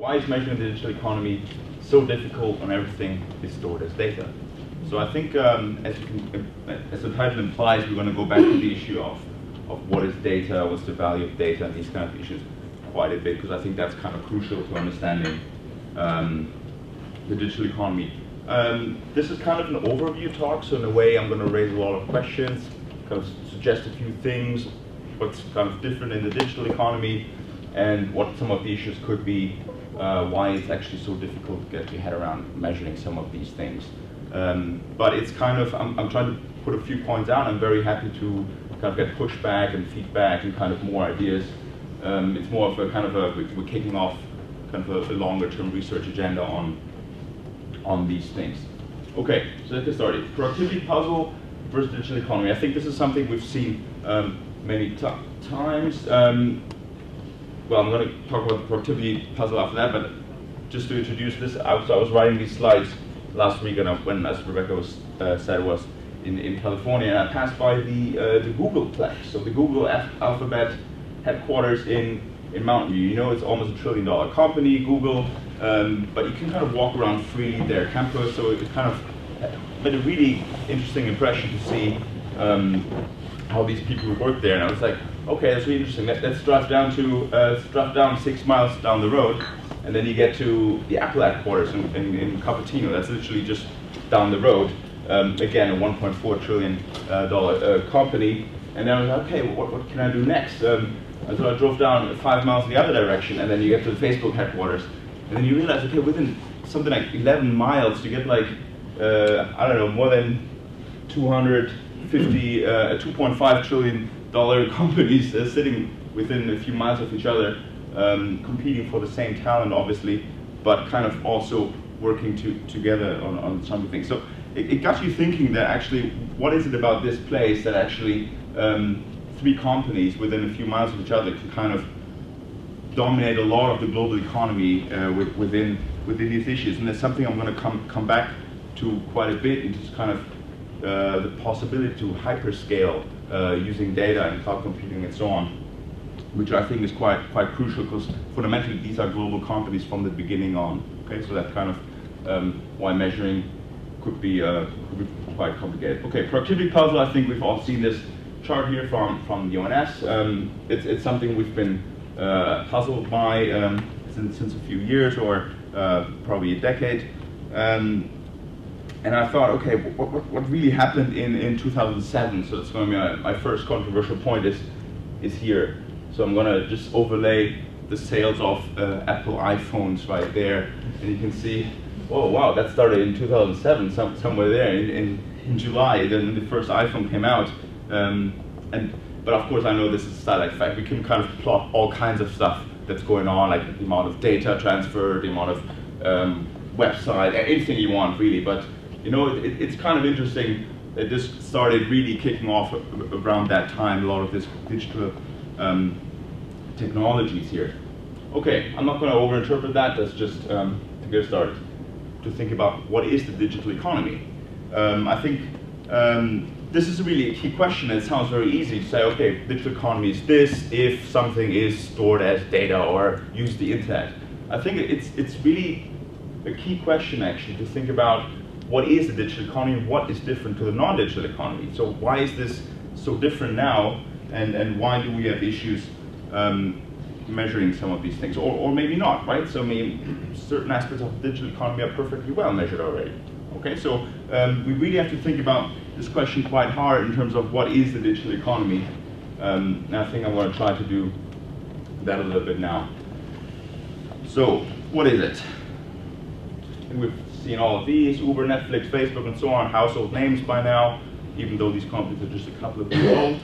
Why is measuring the digital economy so difficult when everything is stored as data? So I think, as the title implies, we're going to go back to the issue of what is data, what's the value of data, and these kind of issues quite a bit, because I think that's kind of crucial to understanding the digital economy. This is kind of an overview talk, so in a way I'm going to raise a lot of questions, kind of suggest a few things, what's kind of different in the digital economy, and what some of the issues could be, why it's actually so difficult to get your head around measuring some of these things. But it's kind of, I'm trying to put a few points out. I'm very happy to kind of get pushback and feedback and kind of more ideas. It's more of a kind of we're kicking off kind of a longer term research agenda on these things. Okay, so let's get started. Productivity puzzle versus digital economy. I think this is something we've seen many times. Well, I'm going to talk about the productivity puzzle after that, but just to introduce this, I was writing these slides last week, and when, as Rebecca said, was in California, and I passed by the Googleplex, so the Google Alphabet headquarters in Mountain View. You know, it's almost $1 trillion company, Google, but you can kind of walk around freely their campus, so it kind of made a really interesting impression to see how these people work there, and I was like, okay, that's really interesting. Let's drive down 6 miles down the road, and then you get to the Apple headquarters in Cupertino. That's literally just down the road. Again, a $1.4 trillion company. And then I was like, okay, what can I do next? And so I drove down 5 miles in the other direction, and then you get to the Facebook headquarters. And then you realize, okay, within something like 11 miles, you get like, I don't know, more than 2.5 trillion dollar companies sitting within a few miles of each other, competing for the same talent, obviously, but kind of also working together on something. So it got you thinking that actually, what is it about this place that actually 3 companies within a few miles of each other can kind of dominate a lot of the global economy within these issues? And that's something I'm going to come back to quite a bit, into kind of the possibility to hyperscale using data and cloud computing and so on, which I think is quite crucial, because fundamentally these are global companies from the beginning on. Okay, so that's kind of why measuring could be quite complicated. Okay, productivity puzzle. I think we've all seen this chart here from the ONS. It's something we've been puzzled by since a few years, or probably a decade. And I thought, okay, what really happened in 2007? So it's going to be my first controversial point is here. So I'm going to just overlay the sales of Apple iPhones right there, and you can see, oh wow, that started in 2007, somewhere there in July. Then the first iPhone came out, but of course I know this is a static fact. We can kind of plot all kinds of stuff that's going on, like the amount of data transfer, the amount of website, anything you want really. But you know, it's kind of interesting that this started really kicking off around that time, a lot of this digital technologies here. Okay, I'm not going to overinterpret that. That's just to get started, to think about what is the digital economy. I think this is really a key question. It sounds very easy to say, okay, digital economy is this if something is stored as data or use the internet. I think it's really a key question, actually, to think about what is the digital economy, what is different to the non-digital economy. So why is this so different now, and why do we have issues measuring some of these things, or maybe not, right? So maybe certain aspects of the digital economy are perfectly well measured already. Okay, so we really have to think about this question quite hard in terms of what is the digital economy. And I think I want to try to do that a little bit now. So what is it? And we've seen all of these: Uber, Netflix, Facebook, and so on, household names by now, even though these companies are just a couple of years old.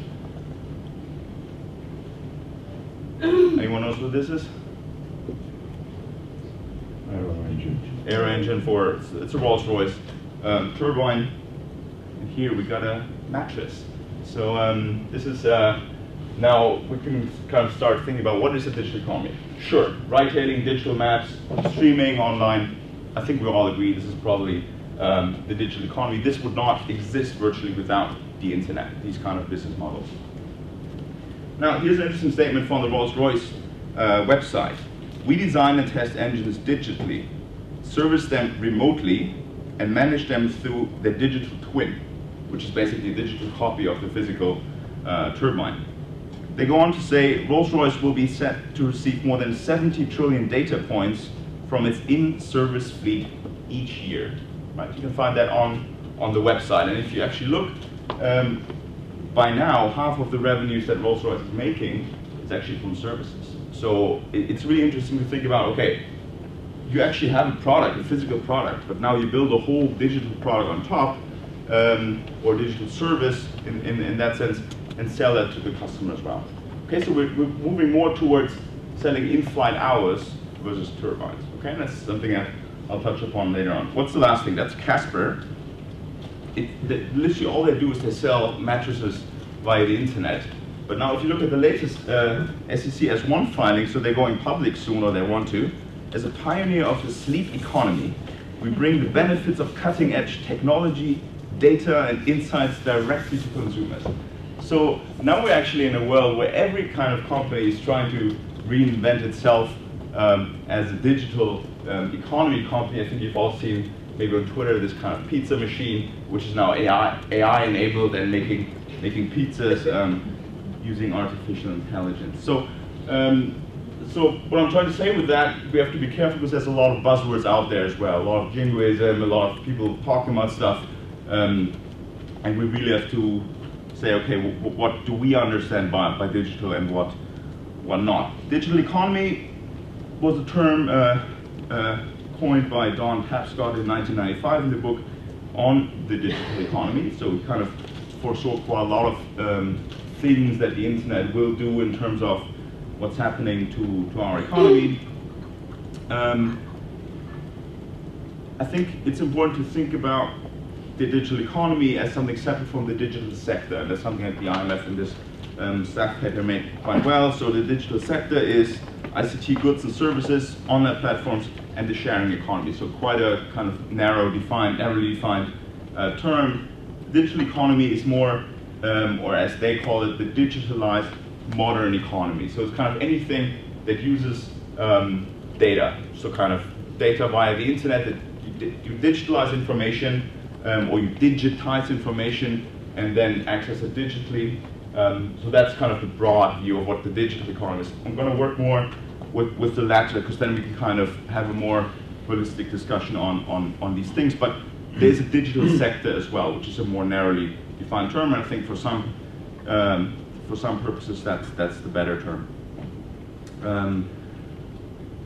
Anyone knows what this is? Aero engine for, it's a Rolls-Royce turbine. And here we got a mattress. So this is, now we can kind of start thinking about what is a digital economy. Sure, ride-hailing, digital maps, streaming, online. I think we all agree this is probably the digital economy. This would not exist virtually without the internet, these kind of business models. Now, here's an interesting statement from the Rolls-Royce website. We design and test engines digitally, service them remotely, and manage them through the digital twin, which is basically a digital copy of the physical turbine. They go on to say Rolls-Royce will be set to receive more than 70 trillion data points from its in-service fleet each year. Right? You can find that on the website. And if you actually look, by now, half of the revenues that Rolls-Royce is making is actually from services. So it's really interesting to think about, okay, you actually have a product, a physical product, but now you build a whole digital product on top, or digital service in that sense, and sell that to the customer as well. Okay, so we're moving more towards selling in-flight hours versus turbines. Okay, and that's something that I'll touch upon later on. What's the last thing? That's Casper. Literally all they do is they sell mattresses via the internet. But now if you look at the latest SEC S1 filing, so they're going public soon, or they want to, as a pioneer of the sleep economy, we bring the benefits of cutting-edge technology, data, and insights directly to consumers. So now we're actually in a world where every kind of company is trying to reinvent itself as a digital economy company. I think you've all seen maybe on Twitter this kind of pizza machine, which is now AI enabled and making pizzas using artificial intelligence. So what I'm trying to say with that, we have to be careful because there's a lot of buzzwords out there as well, a lot of jingoism, a lot of people talking about stuff, and we really have to say, okay, what do we understand by digital and what not? Digital economy was a term coined by Don Tapscott in 1995 in the book on the digital economy. So we kind of foresaw quite a lot of things that the internet will do in terms of what's happening to our economy. I think it's important to think about the digital economy as something separate from the digital sector, and that's something that the IMF in this staff paper made quite well. So the digital sector is ICT goods and services, online platforms, and the sharing economy. So quite a kind of narrowly defined term. Digital economy is more, or as they call it, the digitalized modern economy. So it's kind of anything that uses data. So kind of data via the internet, that you digitalize information, or you digitize information and then access it digitally. So that's kind of the broad view of what the digital economy is. I'm going to work more with the latter, because then we can kind of have a more holistic discussion on these things. But there's a digital sector as well, which is a more narrowly defined term, and I think for some purposes that's the better term.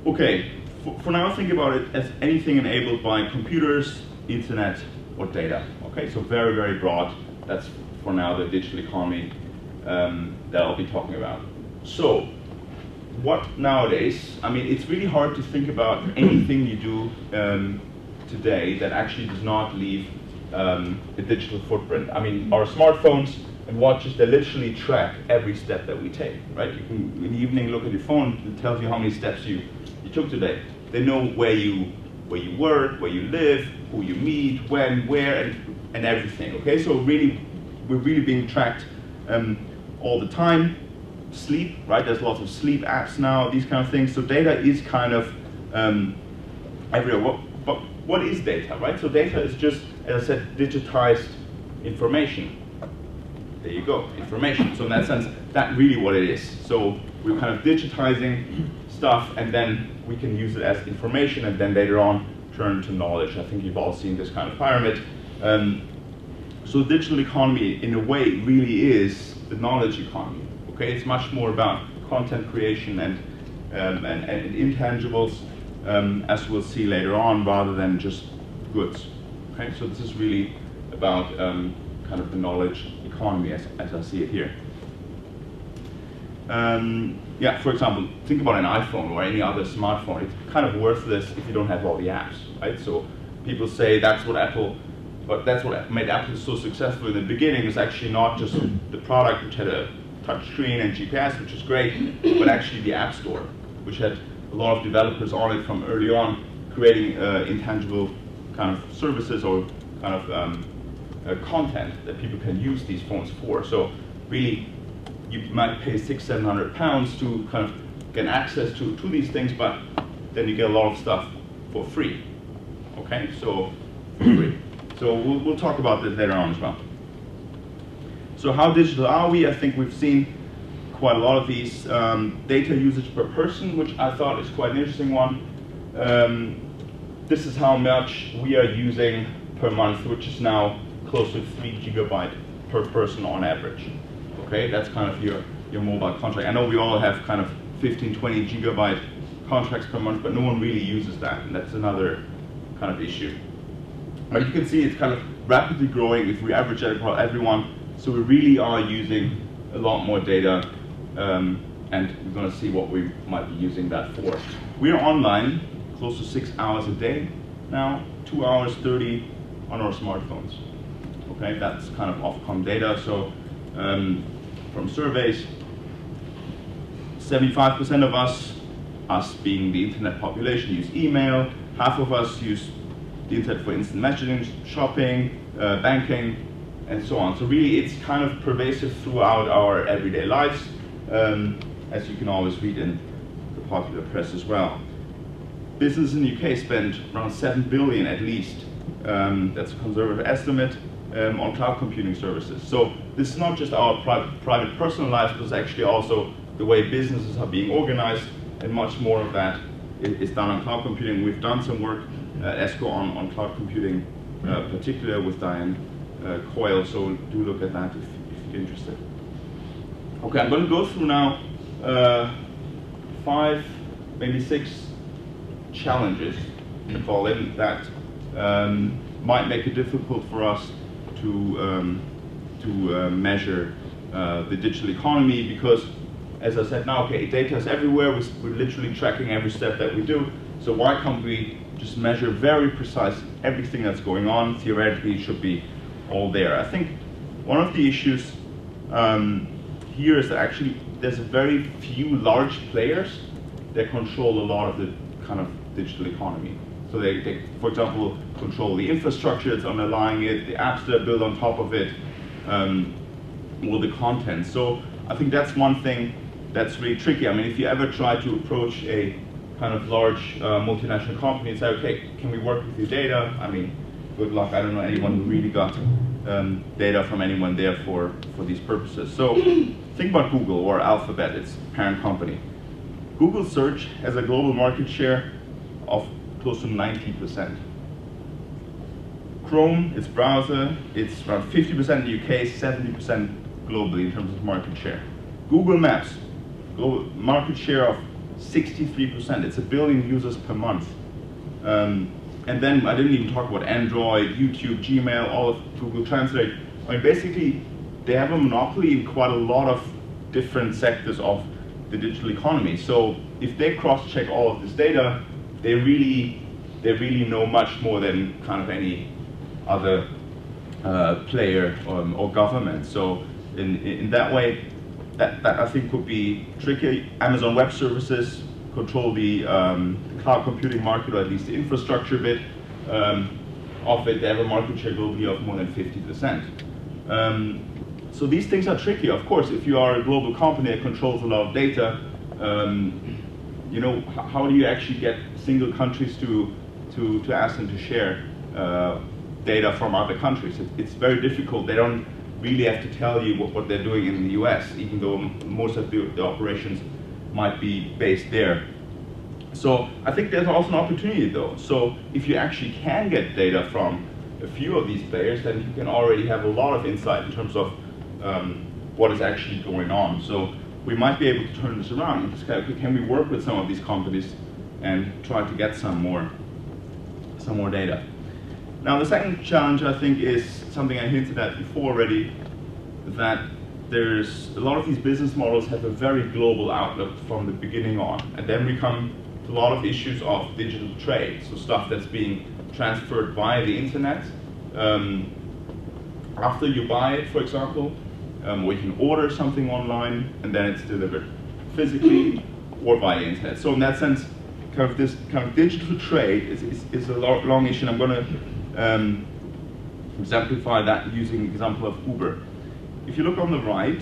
Okay, for now think about it as anything enabled by computers, internet, or data. Okay, so very, very broad. That's for now the digital economy that I'll be talking about. So what nowadays, I mean, it's really hard to think about anything you do today that actually does not leave a digital footprint. I mean, our smartphones and watches, they literally track every step that we take, right? You can, in the evening, look at your phone, it tells you how many steps you took today. They know where you work, where you live, who you meet, when, where, and everything, okay? So really, we're really being tracked all the time. Sleep, right? There's lots of sleep apps now, these kind of things. So data is kind of everywhere. But what is data, right? So data is just, as I said, digitized information. There you go, information. So in that sense, that's really what it is. So we're kind of digitizing stuff, and then we can use it as information, and then later on turn to knowledge. I think you've all seen this kind of pyramid. So digital economy, in a way, really is the knowledge economy. Okay, it's much more about content creation and intangibles, as we'll see later on, rather than just goods. Okay, so this is really about kind of the knowledge economy as I see it here. Yeah, for example, think about an iPhone or any other smartphone. It's kind of worthless if you don't have all the apps, right? So people say that's what made Apple so successful in the beginning is actually not just the product, which had a touch screen and GPS, which is great, but actually the App Store, which had a lot of developers on it from early on, creating intangible kind of services or kind of content that people can use these phones for. So really, you might pay £600–700 to kind of get access to these things, but then you get a lot of stuff for free. Okay, so for free. So we'll talk about this later on as well. So how digital are we? I think we've seen quite a lot of these data usage per person, which I thought is quite an interesting one. This is how much we are using per month, which is now close to 3 GB per person on average. Okay, that's kind of your mobile contract. I know we all have kind of 15, 20 GB contracts per month, but no one really uses that, and that's another kind of issue. But you can see it's kind of rapidly growing if we average that across everyone. So we really are using a lot more data, and we're going to see what we might be using that for. We are online close to 6 hours a day now, 2 hours 30 on our smartphones. Okay, that's kind of Ofcom data. So from surveys, 75% of us being the internet population, use email. Half of us use the internet for instant messaging, shopping, banking, and so on. So really, it's kind of pervasive throughout our everyday lives, as you can always read in the popular press as well. Businesses in the UK spend around 7 billion at least, that's a conservative estimate, on cloud computing services. So this is not just our private personal lives, but it's actually also the way businesses are being organized, and much more of that is done on cloud computing. We've done some work at ESCoE on cloud computing, particularly with Diane Coyle, so do look at that if you're interested. Okay, I'm going to go through now 5, maybe 6 challenges, to call them, that might make it difficult for us to measure the digital economy, because, as I said now, okay, data is everywhere, we're literally tracking every step that we do, so why can't we just measure very precise everything that's going on? Theoretically, it should be all there. I think one of the issues here is that actually there's very few large players that control a lot of the kind of digital economy. So they, for example, control the infrastructure that's underlying it, the apps that are built on top of it, all the content. So I think that's one thing that's really tricky. I mean, if you ever try to approach a kind of large multinational company and say, okay, can we work with your data? I mean, good luck. I don't know anyone who really got data from anyone there for these purposes. So think about Google or Alphabet, its parent company. Google search has a global market share of close to 90%. Chrome, its browser, it's around 50% in the UK, 70% globally in terms of market share. Google Maps, global market share of 63%. It's 1 billion users per month. And then I didn't even talk about Android, YouTube, Gmail, all of Google Translate. I mean, basically, they have a monopoly in quite a lot of different sectors of the digital economy. So if they cross-check all of this data, they really know much more than kind of any other player or government. So in that way, that I think would be tricky. Amazon Web Services control the cloud computing market, or at least the infrastructure bit of it. They have a market share globally of more than 50%. So these things are tricky. Of course, if you are a global company that controls a lot of data, you know, how do you actually get single countries to ask them to share data from other countries? It's very difficult. They don't really have to tell you what they're doing in the US, even though most of the operations might be based there. So I think there's also an opportunity though. So if you actually can get data from a few of these players, then you can already have a lot of insight in terms of what is actually going on. So we might be able to turn this around and just kind of, can we work with some of these companies and try to get some more data. Now the second challenge, I think, is something I hinted at before already, that there's a lot of these business models have a very global outlook from the beginning on, and then we come to a lot of issues of digital trade, so stuff that's being transferred via the internet. After you buy it, for example, or you can order something online and then it's delivered physically or via internet. So in that sense, kind of this kind of digital trade is a long issue, and I'm going to exemplify that using the example of Uber. If you look on the right,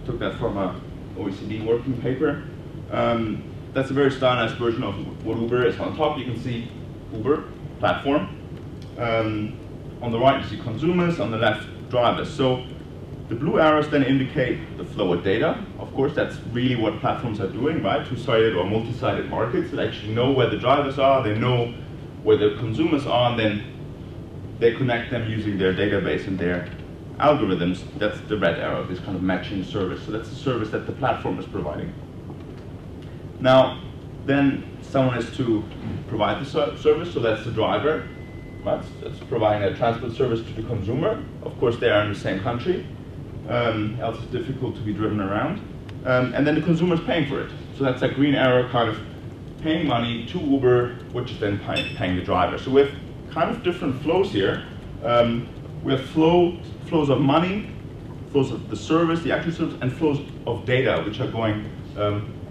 took that from a OECD working paper, That's a very stylized version of what Uber is. On top, you can see Uber platform. On the right, you see consumers. On the left, drivers. So the blue arrows then indicate the flow of data. Of course, that's really what platforms are doing, right? Two-sided or multi-sided markets that actually know where the drivers are, they know where the consumers are, and then they connect them using their database and their algorithms. That's the red arrow, this kind of matching service. So that's the service that the platform is providing. Now, then someone is to provide the service, so that's the driver. Right? It's providing a transport service to the consumer. Of course, they are in the same country. Else it's difficult to be driven around. And then the consumer is paying for it. So that's that green arrow kind of paying money to Uber, which is then paying the driver. So we have kind of different flows here. We have flows of money, flows of the service, the actual service, and flows of data, which are going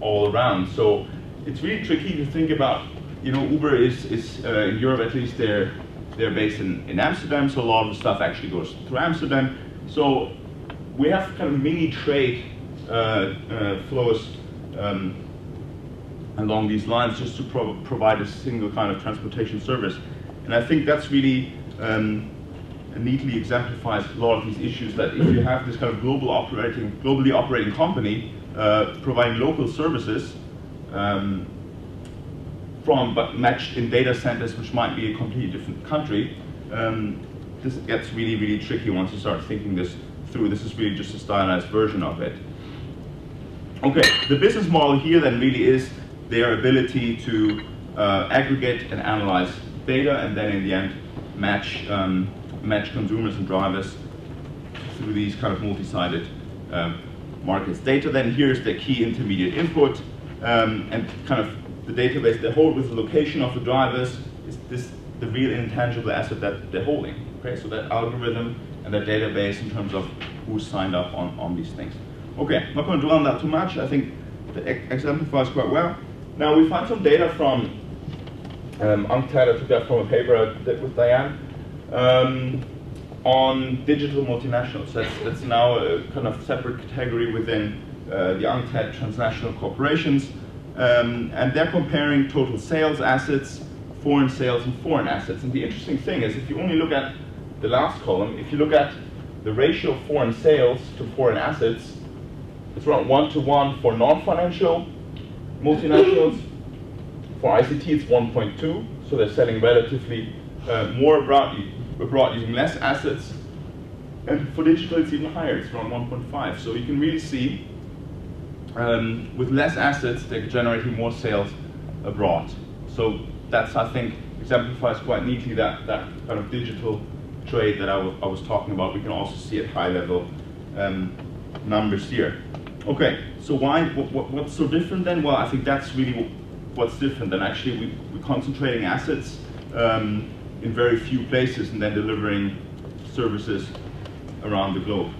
all around. So it's really tricky to think about, you know, Uber is in Europe at least, they're based in Amsterdam, so a lot of the stuff actually goes through Amsterdam. So we have kind of mini trade flows along these lines just to provide a single kind of transportation service. And I think that's really neatly exemplifies a lot of these issues, that if you have this kind of globally operating company providing local services but matched in data centers which might be a completely different country, this gets really, really tricky once you start thinking this through. This is really just a stylized version of it. Okay, the business model here then really is their ability to aggregate and analyze data, and then in the end match consumers and drivers through these kind of multi-sided markets. Data then here is the key intermediate input, and kind of the database they hold with the location of the drivers is the real intangible asset that they're holding. Okay, so that algorithm and that database in terms of who signed up on these things. Okay, I'm not going to dwell on that too much. I think that exemplifies quite well. Now we find some data from Untitled. I took that from a paper I did with Diane on digital multinationals. That's now a kind of separate category within the Untitled transnational corporations, and they're comparing total sales assets, foreign sales, and foreign assets. And the interesting thing is, if you only look at the last column, if you look at the ratio of foreign sales to foreign assets, it's around 1-to-1 for non-financial multinationals. For ICT, it's 1.2, so they're selling relatively more abroad using less assets. And for digital, it's even higher, it's around 1.5. So you can really see, with less assets, they're generating more sales abroad. So that's, I think, exemplifies quite neatly that kind of digital trade that I was talking about. We can also see at high level numbers here. Okay, so what's so different then? Well, I think that's really what's different. And actually, we're concentrating assets in very few places and then delivering services around the globe.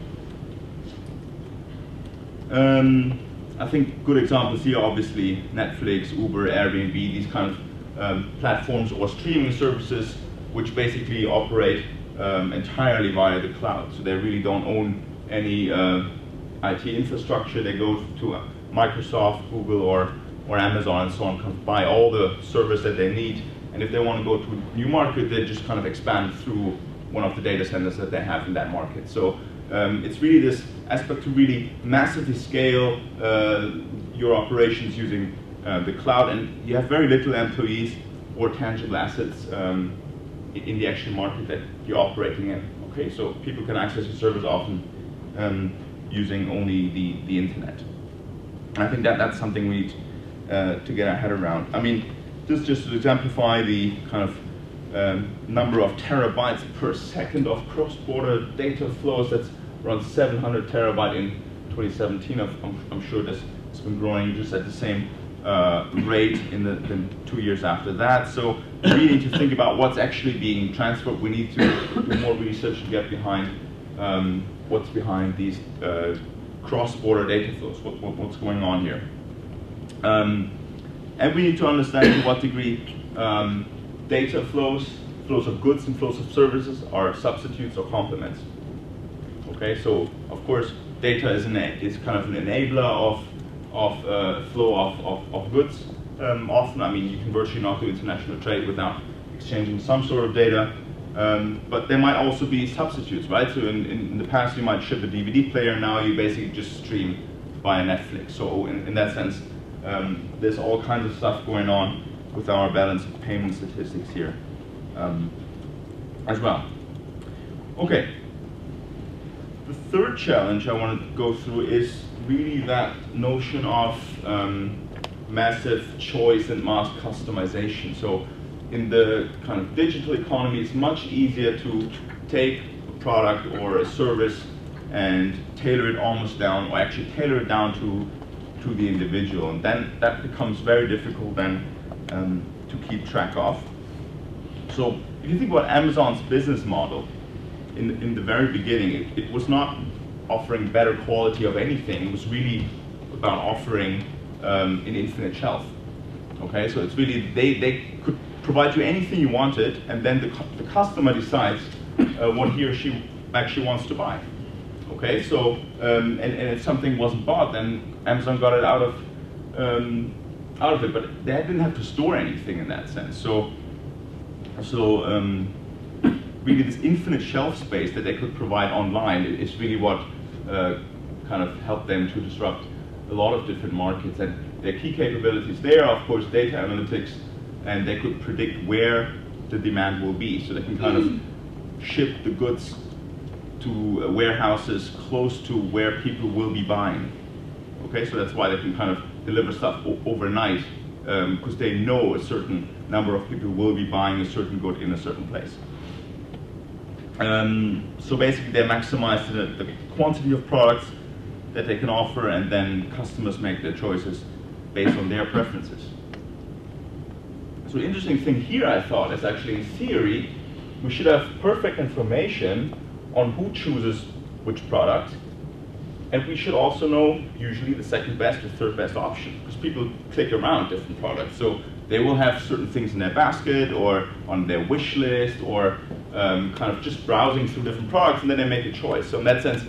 I think good examples here, obviously, Netflix, Uber, Airbnb, these kind of platforms or streaming services which basically operate entirely via the cloud. So they really don't own any IT infrastructure. They go to Microsoft, Google, or Amazon and so on, kind of buy all the servers that they need. And if they want to go to a new market, they just kind of expand through one of the data centers that they have in that market. So it's really this aspect to really massively scale your operations using the cloud, and you have very little employees or tangible assets in the actual market that you're operating in. Okay, so people can access your servers often using only the internet. And I think that's something we need to get our head around. I mean, this just to exemplify the kind of number of terabytes per second of cross-border data flows. That's around 700 terabyte in 2017. I'm sure it's been growing just at the same rate in the 2 years after that. So we need to think about what's actually being transferred. We need to do more research to get behind what's behind these cross-border data flows, what's going on here. And we need to understand to what degree data flows of goods and flows of services are substitutes or complements. Okay, so of course data is kind of an enabler flow of goods. Often, I mean, you can virtually not do international trade without exchanging some sort of data. But there might also be substitutes, right? So in the past, you might ship a DVD player. Now you basically just stream via Netflix. So in that sense, there's all kinds of stuff going on with our balance of payment statistics here as well. Okay. The third challenge I want to go through is really that notion of massive choice and mass customization. So in the kind of digital economy, it's much easier to take a product or a service and tailor it almost down, or actually tailor it down to the individual. And then that becomes very difficult then to keep track of. So if you think about Amazon's business model, in the very beginning, it was not offering better quality of anything. It was really about offering an infinite shelf. Okay, so it's really, they could provide you anything you wanted, and then the customer decides what he or she actually wants to buy. Okay, so and if something wasn't bought, then Amazon got it out of it, but they didn't have to store anything in that sense. So really this infinite shelf space that they could provide online is really what kind of helped them to disrupt a lot of different markets. And their key capabilities there are, of course, data analytics, and they could predict where the demand will be. So they can kind of ship the goods to warehouses close to where people will be buying. Okay, so that's why they can kind of deliver stuff overnight, because they know a certain number of people will be buying a certain good in a certain place. So basically they maximize the quantity of products that they can offer, and then customers make their choices based on their preferences. So the interesting thing here, I thought, is actually in theory, we should have perfect information on who chooses which product, and we should also know usually the second best or third best option, because people click around different products. So they will have certain things in their basket or on their wish list, or kind of just browsing through different products, and then they make a choice. So in that sense,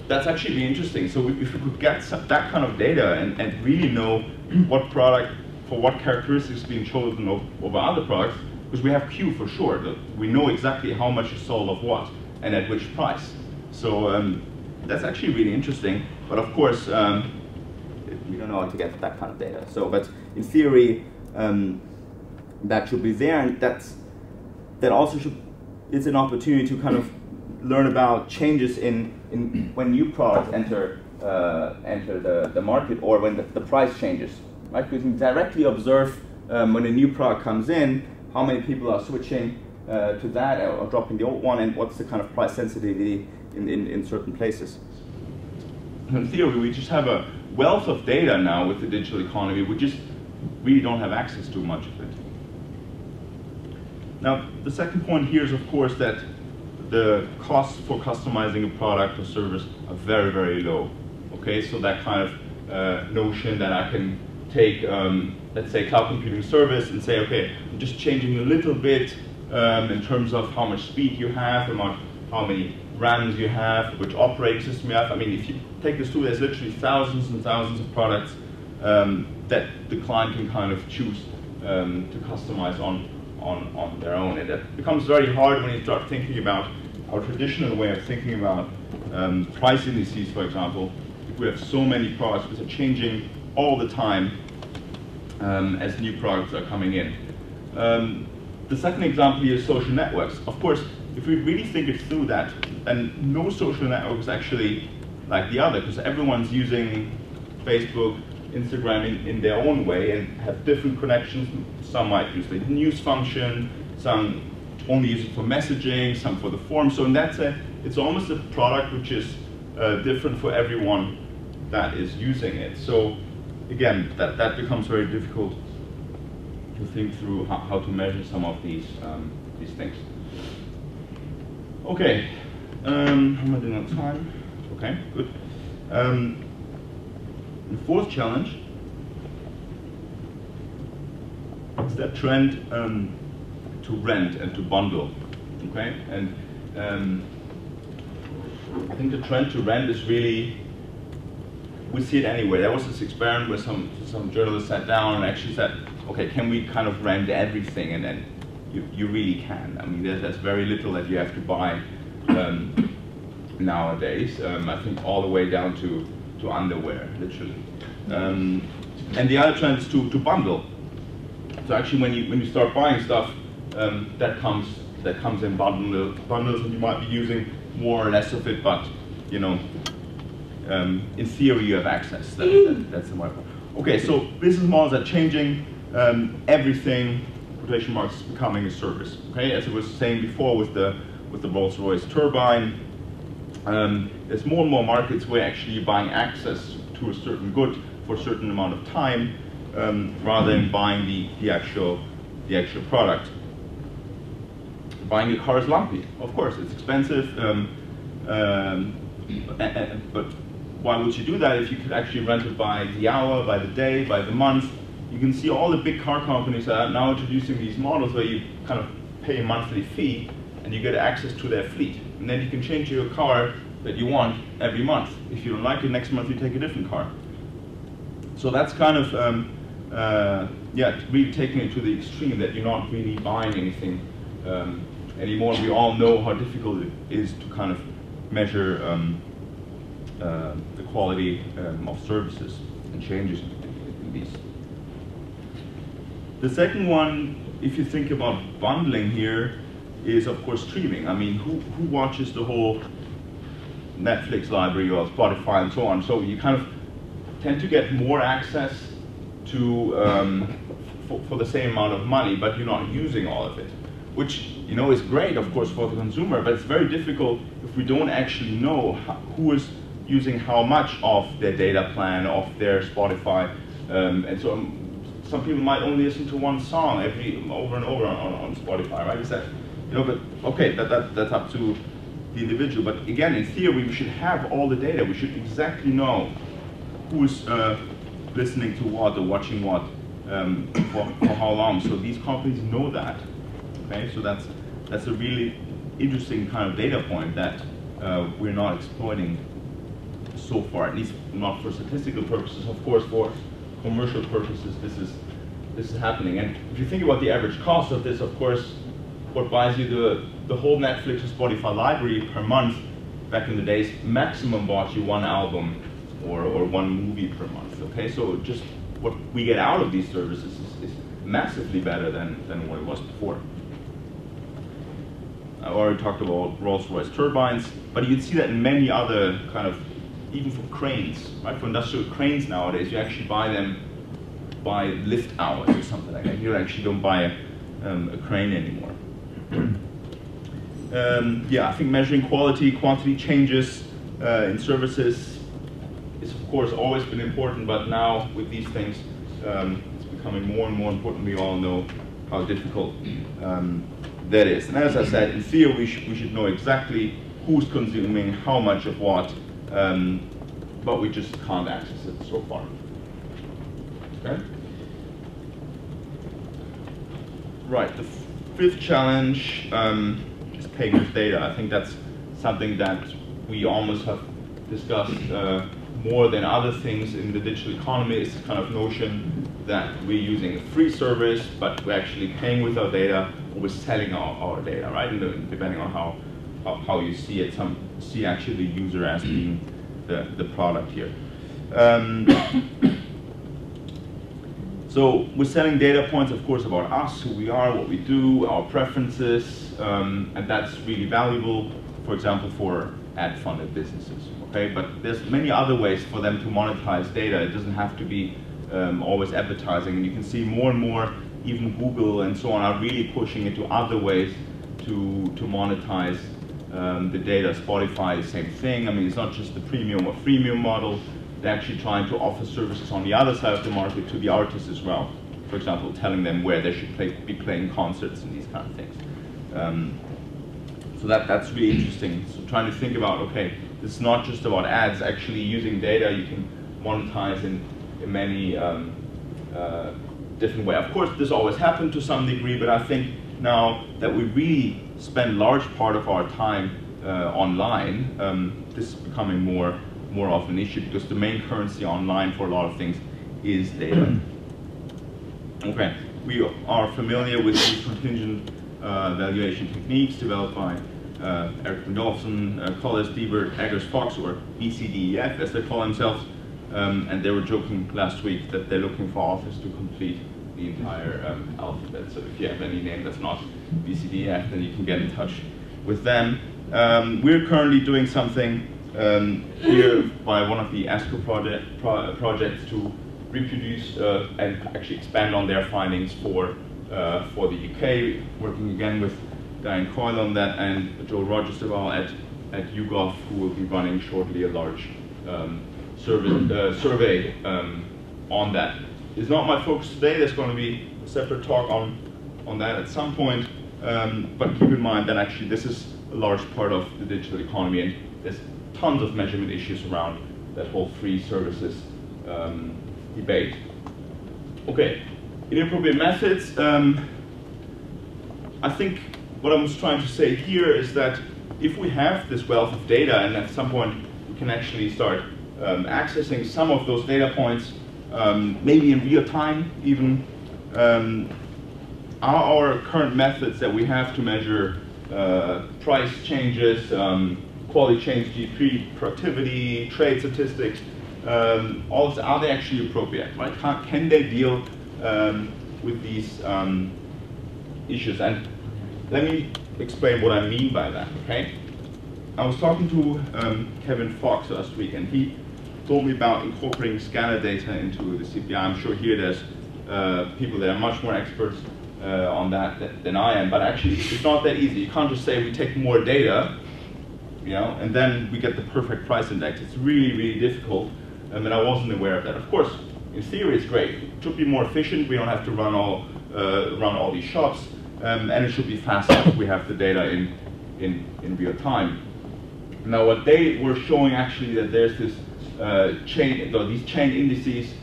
that's actually really interesting. So if we could get that kind of data and really know what product, for what characteristics is being chosen over other products, because we have Q for sure, we know exactly how much is sold of what and at which price. So that's actually really interesting. But of course, we don't know how to get that kind of data. So, but in theory, that should be there, and that also it's an opportunity to kind of learn about changes in when new products enter the market, or when the price changes, right? Because you can directly observe when a new product comes in, how many people are switching to that or dropping the old one, and what's the kind of price sensitivity in certain places. In theory, we just have a wealth of data now with the digital economy. We just really don't have access to much of it. Now, the second point here is, of course, that the costs for customizing a product or service are very, very low. Okay, so that kind of notion that I can take, let's say, cloud computing service and say, okay, I'm just changing a little bit in terms of how much speed you have, how many RAMs you have, which operating system you have. I mean, if you take this tool, there's literally thousands and thousands of products that the client can kind of choose to customize on their own. And it becomes very hard when you start thinking about our traditional way of thinking about price indices, for example. If we have so many products which are changing all the time as new products are coming in. The second example here is social networks. Of course, if we really think it through that, then no social network is actually like the other, because everyone's using Facebook, Instagram in their own way and have different connections. Some might use the news function, some only use it for messaging, some for the form. So in that sense, it's almost a product which is different for everyone that is using it. So again, that becomes very difficult to think through how to measure some of these things. Okay, how am I doing on time? Okay, good. The fourth challenge is that trend to rent and to bundle. Okay, and I think the trend to rent is really we see it anyway. There was this experiment where some journalists sat down and actually said, okay, can we kind of rent everything? And then you really can. I mean, there's very little that you have to buy nowadays. I think all the way down to underwear, literally. And the other trend is to bundle. So actually, when you start buying stuff, that comes in bundles, and you might be using more or less of it, but you know, in theory, you have access. That's the point. Okay, so business models are changing. Everything, quotation marks, is becoming a service. Okay, as I was saying before with the Rolls-Royce turbine, there's more and more markets where actually you're buying access to a certain good for a certain amount of time, rather than buying the actual product. Buying a car is lumpy. Of course, it's expensive, but why would you do that if you could actually rent it by the hour, by the day, by the month? You can see all the big car companies are now introducing these models where you kind of pay a monthly fee and you get access to their fleet. And then you can change your car that you want every month. If you don't like it, next month you take a different car. So that's kind of, really taking it to the extreme that you're not really buying anything anymore. We all know how difficult it is to kind of measure the quality of services and changes in these. The second one, if you think about bundling here, is of course streaming. I mean, who watches the whole Netflix library or Spotify and so on? So you kind of tend to get more access to for the same amount of money, but you're not using all of it, which you know is great, of course, for the consumer. But it's very difficult if we don't actually know who is using how much of their data plan, of their Spotify, and so some people might only listen to one song over and over on Spotify, right? Is that, you know, but okay, that's up to the individual. But again, in theory, we should have all the data. We should exactly know who's listening to what or watching what for how long. So these companies know that. Okay, so that's a really interesting kind of data point that we're not exploiting so far, at least not for statistical purposes. Of course, for commercial purposes, this is happening. And if you think about the average cost of this, of course, what buys you the whole Netflix or Spotify library per month, back in the days, maximum bought you one album or one movie per month. Okay, so just what we get out of these services is massively better than what it was before. I already talked about Rolls-Royce turbines, but you'd see that in many other kind of, even for cranes, right? For industrial cranes nowadays, you actually buy them by lift hours or something like that. You actually don't buy a crane anymore. I think measuring quality, quantity changes in services is of course always been important, but now with these things, it's becoming more and more important. We all know how difficult that is. And as I said, in theory, we should know exactly who's consuming how much of what, but we just can't access it so far. Okay? Right, the fifth challenge is paying with data. I think that's something that we almost have discussed more than other things in the digital economy. Is the kind of notion that we're using a free service, but we're actually paying with our data, or we're selling our data, right? And depending on how you see it, some see actually the user as being the product here. So we're selling data points, of course, about us, who we are, what we do, our preferences, and that's really valuable, for example, for ad-funded businesses. Okay, but there's many other ways for them to monetize data. It doesn't have to be always advertising, and you can see more and more, even Google and so on are really pushing into other ways to monetize the data. Spotify, the same thing. I mean, it's not just the premium or freemium model. They're actually trying to offer services on the other side of the market to the artists as well. For example, telling them where they should be playing concerts and these kind of things. So that's really interesting. So trying to think about, okay, this is not just about ads. Actually using data, you can monetize in many different ways. Of course, this always happened to some degree, but I think now that we really spend large part of our time online, this is becoming more more of an issue, because the main currency online for a lot of things is data. Okay, we are familiar with these contingent valuation techniques developed by Eric Rudolphson, Collis, Diebert, Eggers, Fox, or ECDEF as they call themselves, and they were joking last week that they're looking for authors to complete the entire alphabet. So if you have any name that's not BCDF, then you can get in touch with them. We're currently doing something here by one of the ESCoE projects to reproduce and actually expand on their findings for the UK, working again with Diane Coyle on that, and Joel Rogers-Deval at YouGov, who will be running shortly a large survey on that. It's not my focus today. There's going to be a separate talk on that at some point, but keep in mind that actually this is a large part of the digital economy, and there's tons of measurement issues around that whole free services debate. Okay, inappropriate methods. I think what I was trying to say here is that if we have this wealth of data, and at some point we can actually start accessing some of those data points, maybe in real time even, are our current methods that we have to measure price changes, quality change, GDP, productivity, trade statistics, all this, are they actually appropriate? Right? Can they deal with these issues? And let me explain what I mean by that. Okay, I was talking to Kevin Fox last week, and he told me about incorporating scanner data into the CPI. I'm sure here there's people that are much more experts on that than I am, but actually it's not that easy. You can't just say we take more data, you know, and then we get the perfect price index. It's really, really difficult, and I wasn't aware of that. Of course, in theory it's great. It should be more efficient. We don't have to run all these shops, and it should be faster if we have the data in real time. Now, what they were showing actually that there's this these chain indices,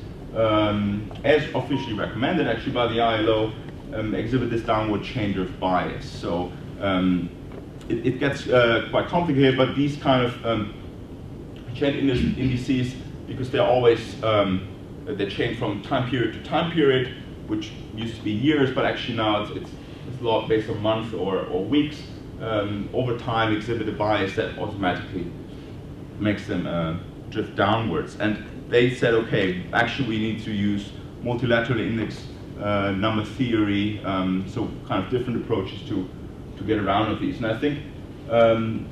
as officially recommended actually by the ILO, exhibit this downward change of bias. So it gets quite complicated, but these kind of chain indices, because they're always, they change from time period to time period, which used to be years, but actually now it's a lot based on months or weeks, over time exhibit a bias that automatically makes them drift downwards. And they said, okay, actually we need to use multilateral index number theory, so kind of different approaches to get around of these. And I think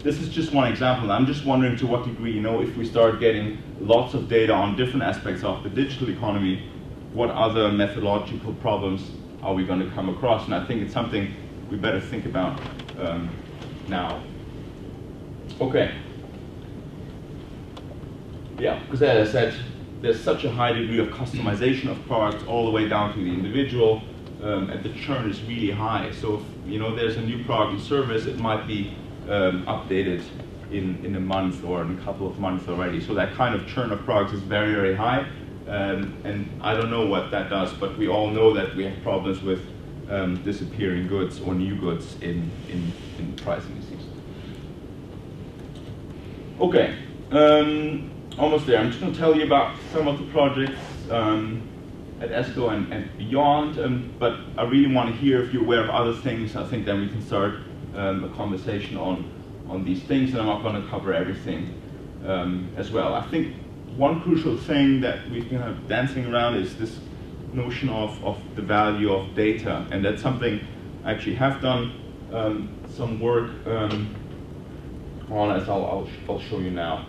this is just one example. I'm just wondering to what degree, you know, if we start getting lots of data on different aspects of the digital economy, what other methodological problems are we going to come across? And I think it's something we better think about now. Okay. Yeah, because as I said, there's such a high degree of customization of products all the way down to the individual, and the churn is really high. So if, you know, there's a new product and service, it might be updated in a month or in a couple of months already. So that kind of churn of products is very, very high. And I don't know what that does, but we all know that we have problems with disappearing goods or new goods in price indices. Okay. Almost there. I'm just going to tell you about some of the projects at ESCoE and beyond, but I really want to hear if you're aware of other things. I think then we can start a conversation on these things, and I'm not going to cover everything as well. I think one crucial thing that we've been kind of dancing around is this notion of the value of data, and that's something I actually have done some work on, as I'll show you now.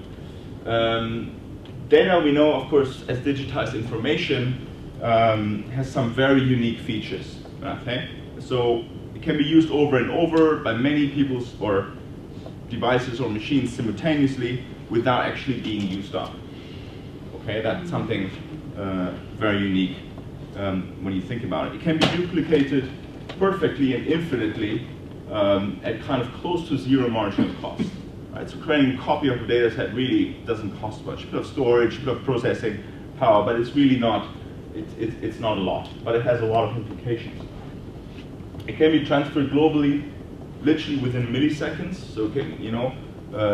Data, we know, of course, as digitized information, has some very unique features. Okay, so it can be used over and over by many people's or devices or machines simultaneously without actually being used up. Okay, that's something very unique when you think about it. It can be duplicated perfectly and infinitely at kind of close to zero marginal cost. Right, so creating a copy of a data set really doesn't cost much. A bit of storage, a bit of processing power, but it's really not, it's not a lot, but it has a lot of implications. It can be transferred globally, literally within milliseconds. So you know,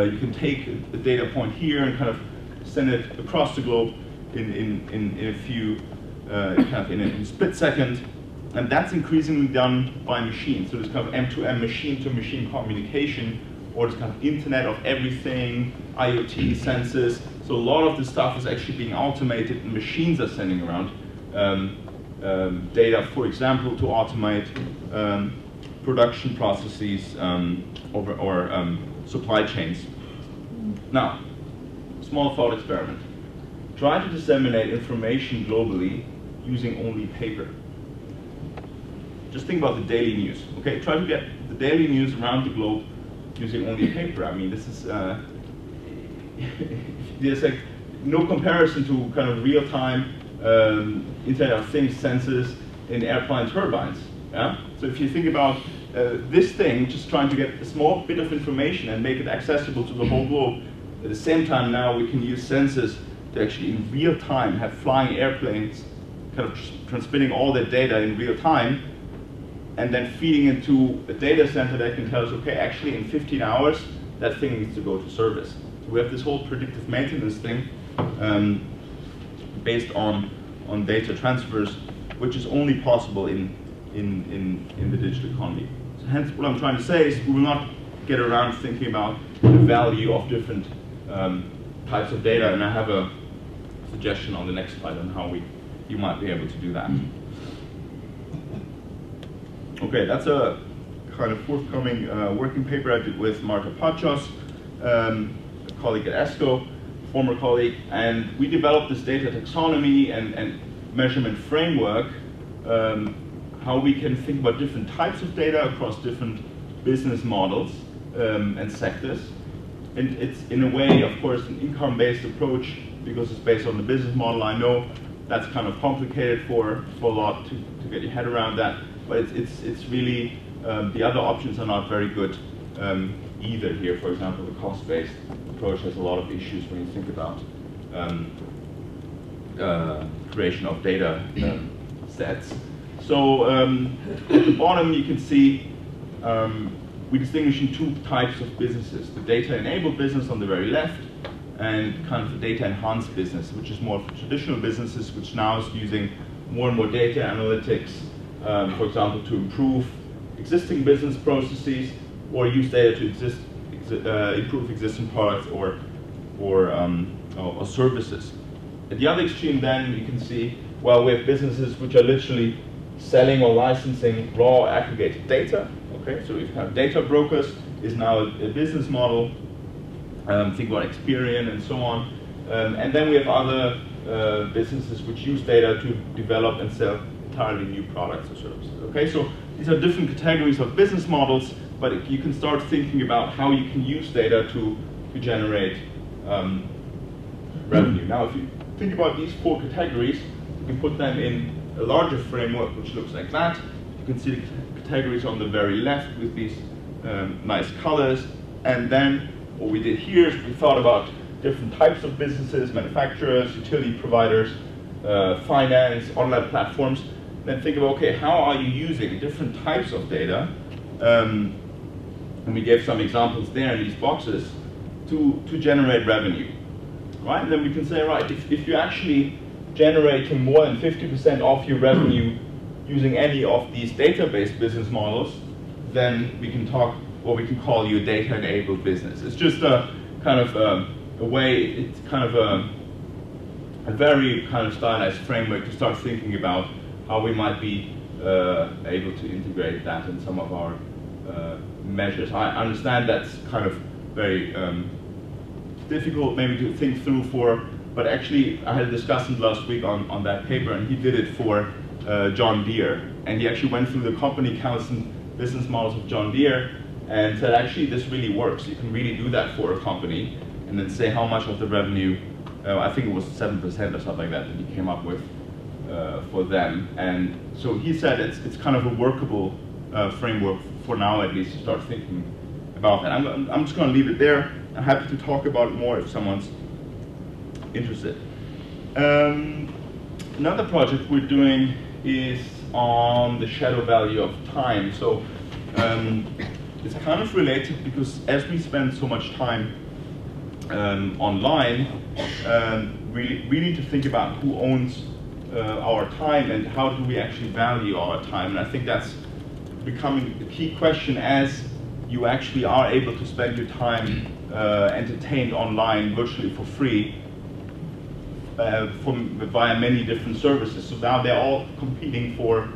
you can take a data point here and kind of send it across the globe in a few, in a split second. And that's increasingly done by machines. So this kind of M2M, machine-to-machine communication, or this kind of Internet of Everything, IoT, sensors. So a lot of this stuff is actually being automated, and machines are sending around data, for example, to automate production processes or supply chains. Now, small thought experiment. Try to disseminate information globally using only paper. Just think about the daily news, okay? Try to get the daily news around the globe using only paper. I mean, this is, there's like no comparison to kind of real-time Internet of Things sensors in airplane turbines, yeah? So if you think about this thing, just trying to get a small bit of information and make it accessible to the whole globe, at the same time now we can use sensors to actually in real time have flying airplanes kind of transmitting all that data in real time, and then feeding into a data center that can tell us, okay, actually in 15 hours, that thing needs to go to service. So we have this whole predictive maintenance thing based on data transfers, which is only possible in the digital economy. So hence, what I'm trying to say is we will not get around thinking about the value of different types of data, and I have a suggestion on the next slide on how you might be able to do that. Okay, that's a kind of forthcoming working paper I did with Marta Pachos, a colleague at ESCoE, former colleague, and we developed this data taxonomy and measurement framework, how we can think about different types of data across different business models and sectors. And it's in a way, of course, an income-based approach because it's based on the business model. I know that's kind of complicated for a lot to get your head around that. But it's really, the other options are not very good either here. For example, the cost-based approach has a lot of issues when you think about creation of data sets. So at the bottom you can see we distinguish in two types of businesses. The data-enabled business on the very left, and kind of the data-enhanced business, which is more for traditional businesses, which now is using more and more data analytics, for example, to improve existing business processes or use data to improve existing products or services. At the other extreme then, you can see, well, we have businesses which are literally selling or licensing raw aggregated data. Okay, so we've had data brokers is now a business model. Think about Experian and so on. And then we have other businesses which use data to develop and sell entirely new products or services. Okay, so these are different categories of business models, but you can start thinking about how you can use data to generate revenue. Now, if you think about these four categories, you can put them in a larger framework which looks like that. You can see the categories on the very left with these nice colors. And then what we did here is we thought about different types of businesses, manufacturers, utility providers, finance, online platforms. Then think about, okay, how are you using different types of data? And we gave some examples there in these boxes to generate revenue, right? And then we can say, right, if you're actually generating more than 50% of your revenue using any of these database business models, then we can talk, what we can call you a data-enabled business. It's just a kind of a way, it's kind of a very kind of stylized framework to start thinking about how we might be able to integrate that in some of our measures. I understand that's kind of very difficult maybe to think through for, but actually I had a discussant last week on that paper, and he did it for John Deere. And he actually went through the company counts and business models of John Deere and said, actually, this really works. You can really do that for a company and then say how much of the revenue, I think it was 7% or something like that he came up with for them. And so he said it's kind of a workable framework for now, at least, to start thinking about that. I'm just going to leave it there. I'm happy to talk about it more if someone's interested. Another project we're doing is on the shadow value of time. So it's kind of related because as we spend so much time online, we need to think about who owns our time and how do we actually value our time. And I think that's becoming a key question as you actually are able to spend your time entertained online virtually for free via many different services. So now they're all competing for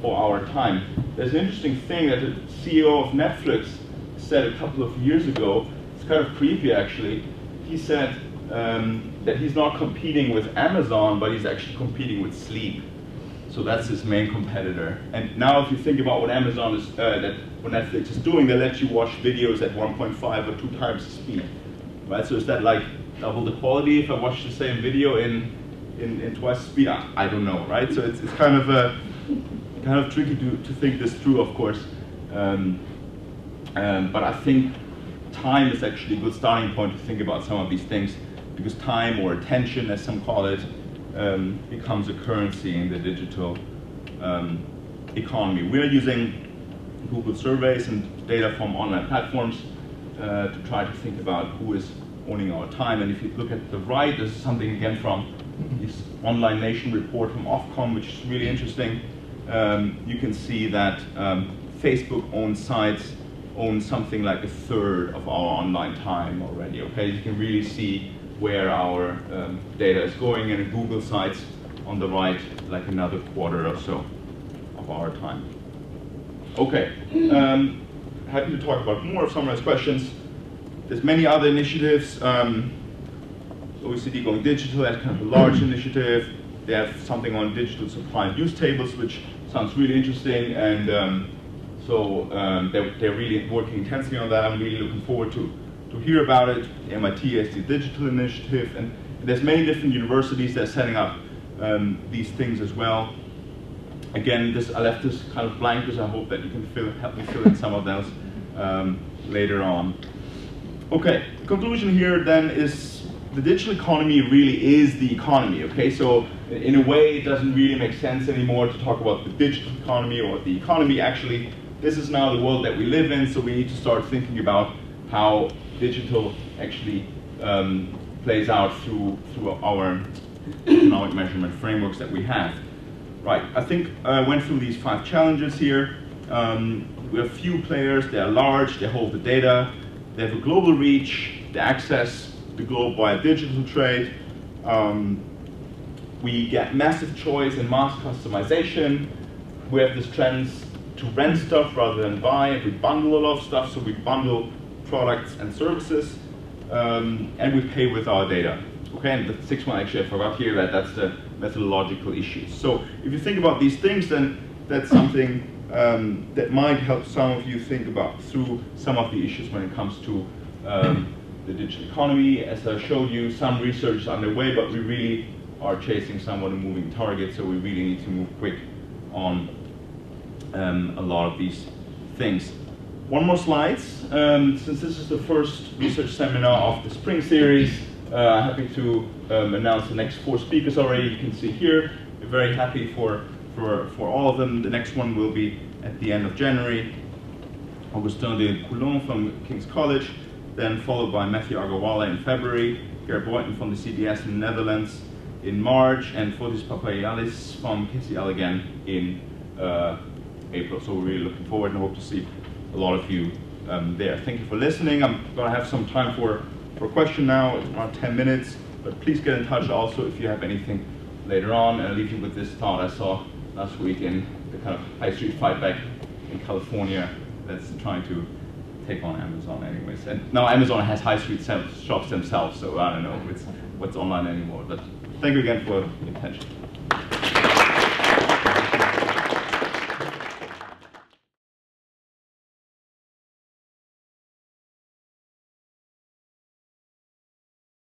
our time. There's an interesting thing that the CEO of Netflix said a couple of years ago. It's kind of creepy actually. He said that he's not competing with Amazon, but he's actually competing with sleep. So that's his main competitor. And now if you think about what Amazon is, what Netflix is doing, they let you watch videos at 1.5 or 2 times the speed, right? So is that like double the quality if I watch the same video in twice the speed? I don't know, right? So it's kind of tricky to think this through, of course. But I think time is actually a good starting point to think about some of these things, because time, or attention as some call it, becomes a currency in the digital economy. We're using Google surveys and data from online platforms to try to think about who is owning our time. And if you look at the right, this is something again from this Online Nation report from Ofcom, which is really interesting. You can see that Facebook owns something like 1/3 of our online time already. Okay, you can really see where our data is going, and Google sites on the right, like another 1/4 or so of our time. Okay, happy to talk about more of Summer's questions. There's many other initiatives. OECD Going Digital, that's kind of a large initiative. They have something on digital supply and use tables, which sounds really interesting, and they're really working intensely on that. I'm really looking forward to hear about it. MIT has the digital initiative, and there's many different universities that are setting up these things as well. Again, I left this kind of blank because I hope that you can help me fill in some of those later on. Okay, the conclusion here then is the digital economy really is the economy, okay? So in a way, it doesn't really make sense anymore to talk about the digital economy or the economy. Actually, this is now the world that we live in, so we need to start thinking about how digital actually plays out through our economic measurement frameworks that we have. Right, I think I went through these 5 challenges here. We have few players, they're large, they hold the data, they have a global reach, they access the globe via digital trade. We get massive choice and mass customization. We have this trend to rent stuff rather than buy. We bundle a lot of stuff, so we bundle products and services, and we pay with our data. Okay, and the 6th one, actually I forgot here, that's the methodological issues. So if you think about these things, then that's something that might help some of you think about through some of the issues when it comes to the digital economy. As I showed you, some research is underway, but we really are chasing somewhat a moving target, so we really need to move quick on a lot of these things. One more slide. Since this is the first research seminar of the spring series, happy to announce the next 4 speakers already. You can see here. We're very happy for all of them. The next one will be at the end of January. Augustin de Coulon from King's College, then followed by Matthew Agarwala in February, Gerrit Boyton from the CBS in the Netherlands in March, and Fotis Papayallis from KCL again in April. So we're really looking forward and hope to see a lot of you there. Thank you for listening. I'm going to have some time for a question now. It's around 10 minutes, but please get in touch also if you have anything later on. And I'll leave you with this thought I saw last week in the kind of high street fight back in California that's trying to take on Amazon anyways. And now Amazon has high street shops themselves, so I don't know what's online anymore. But thank you again for the attention.